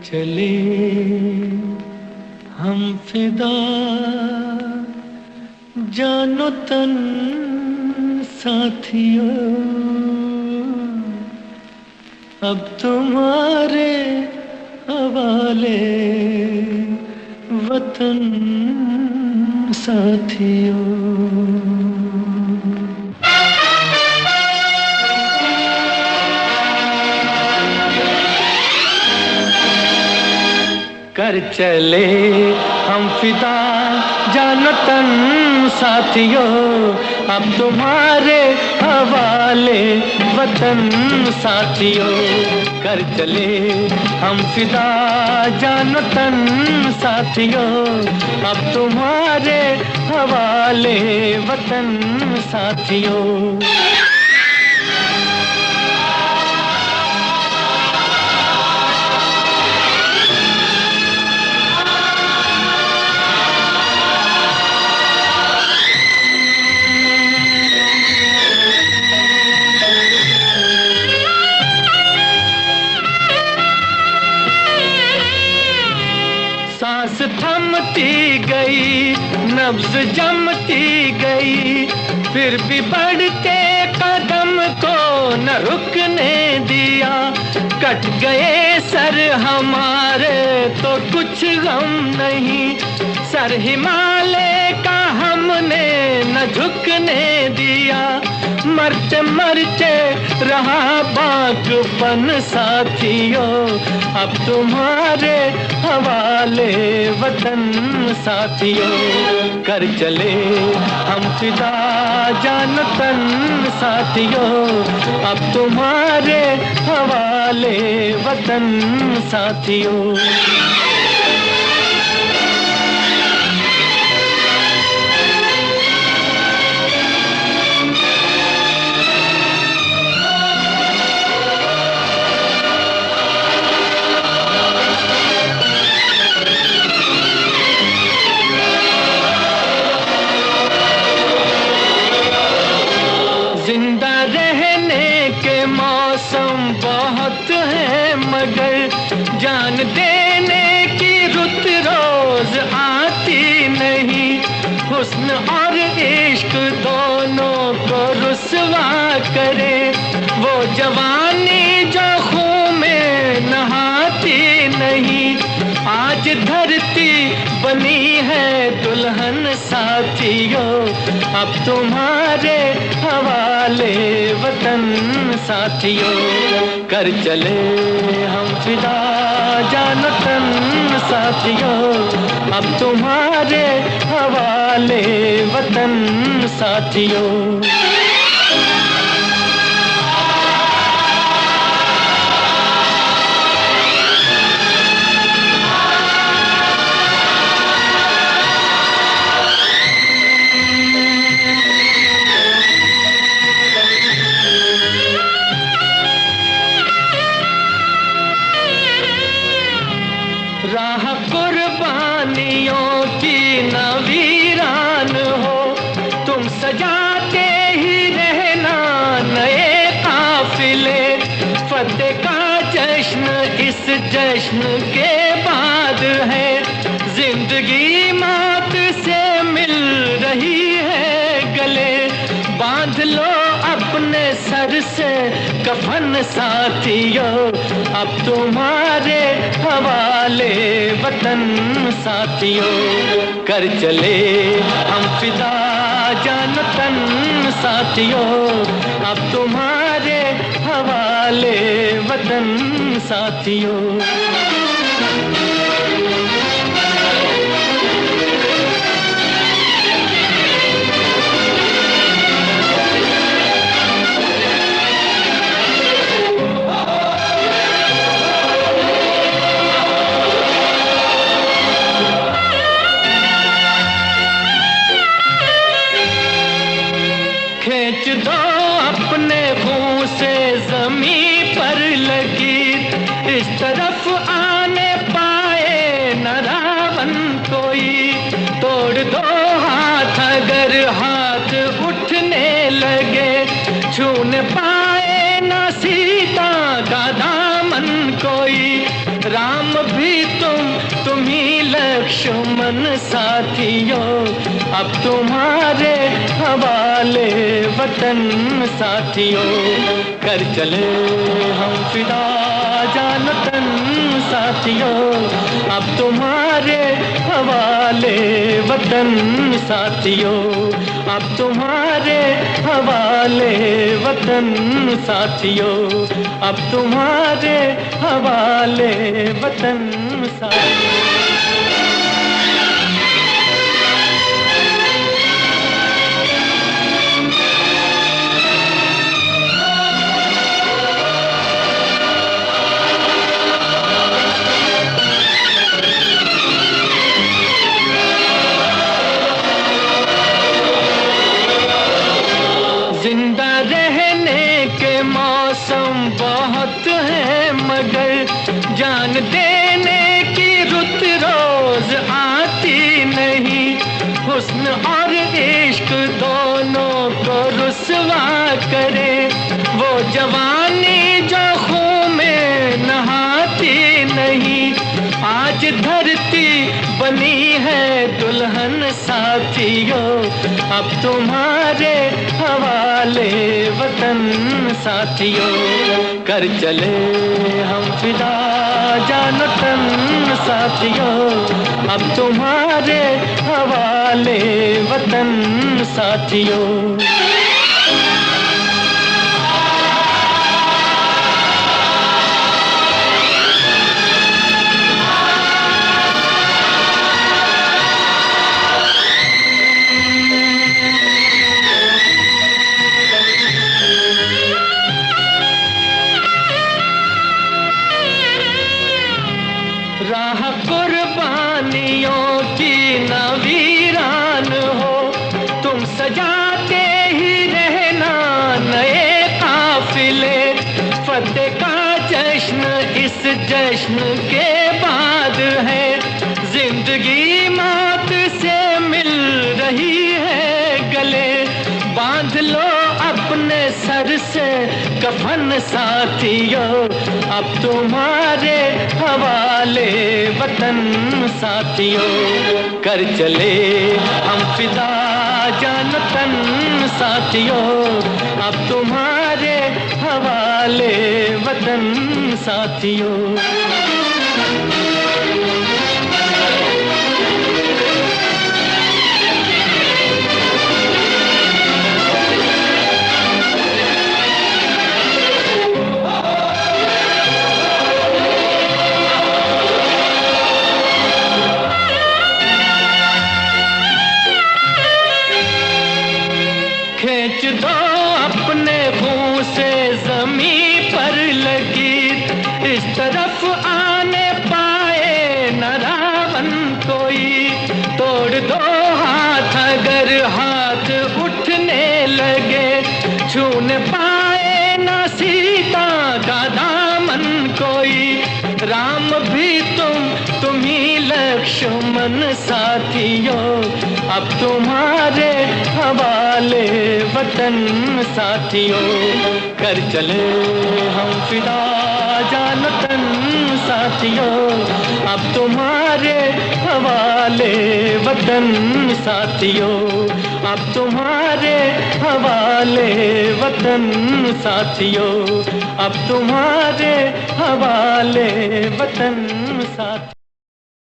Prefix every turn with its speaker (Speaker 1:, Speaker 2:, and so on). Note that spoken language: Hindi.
Speaker 1: चले हम फिदा जानो तन साथियों, अब तुम्हारे हवाले वतन साथियों। कर चले हम फिदा जानो तन साथियों, अब तुम्हारे हवाले वतन साथियों। कर चले हम फिदा जानो तन साथियों, अब तुम्हारे हवाले वतन साथियों। सांस थमती गई, नब्ज जमती गई, फिर भी बढ़ते कदम को न रुकने दिया। कट गए सर हमारे तो कुछ गम नहीं, सर हिमालय का हमने न झुकने दिया। मरते मरते रहा बागपन साथियों, अब तुम्हारे हवाले वतन साथियों। कर चले हम फिदा जान तन साथियों, अब तुम्हारे हवाले वतन साथियों। जिंदा रहने के मौसम बहुत है, मगर जान देने की रुत रोज आती नहीं। हुस्न और इश्क दोनों को रुसवा करे, वो जवानी जो खून में नहाती नहीं। आज धरती बनी है दुल्हन साथियों, अब तुम्हारे हवाले वतन साथियों। कर चले हम फिदा जानो तन साथियों, अब तुम्हारे हवाले वतन साथियों। राह कुर्बानियों की न वीरान हो, तुम सजाते ही रहना नए काफिले। फतेह का जश्न इस जश्न के बाद है, जिंदगी मौत से मिल रही है गले। बांध लो अपने सर से कफन साथियों, अब तुम्हारे हवाले वतन साथियों। कर चले हम फिदा जान तन साथियों, अब तुम्हारे हवाले वतन साथियों। खींच दो अपने मुंह से ज़मीं पर लगी, इस तरफ आने पाए न रावण कोई। तोड़ दो हाथ अगर हाथ उठने लगे, छूने पाए न सीता का दामन कोई। राम भी लक्ष्मण साथियों, अब तुम्हारे हवाले वतन साथियों। कर चले हम फिदा जान तन साथियों, अब तुम्हारे हवाले वतन साथियों, अब तुम्हारे हवाले वतन साथियों, अब तुम्हारे हवाले वतन साथियों। जिंदा रहने के मौसम बहुत है, मगर जान देने की रुत रोज आती नहीं। हुस्न और इश्क दोनों को रुसवा करे वो जवानी जो खून में नहाती नहीं। आज धरती बनी है दुल्हन साथियों, अब तुम्हारे हवाले वतन साथियों। कर चले हम फिदा जान तन साथियों, अब तुम्हारे हवाले वतन साथियों। राह कुर्बानियों की न वीरान हो, तुम सजाते ही रहना नए काफिले। फतेह का जश्न इस जश्न के बाद है, जिंदगी मौत से मिल रही है गले। बांध लो अपने सर से कफन साथियों, अब तुम्हारे हवाले वतन साथियों। कर चले हम फिदा जान तन साथियों, अब तुम्हारे हवाले वतन साथियों। खींच दो अपने मुंह से जमीन पर लकीर, इस तरफ आने पाए न रावण कोई। तोड़ दो हाथ अगर हाथ उठने लगे, छूने पाए न सीता का दामन कोई। राम भी तुम ही लक्ष्मण साथियों, अब तुम्हारे हवाले वतन साथियों। कर चले हम फिदा जान तन साथियों, अब तुम्हारे हवाले वतन साथियों, अब तुम्हारे हवाले वतन साथियों, अब तुम्हारे हवाले वतन साथियों।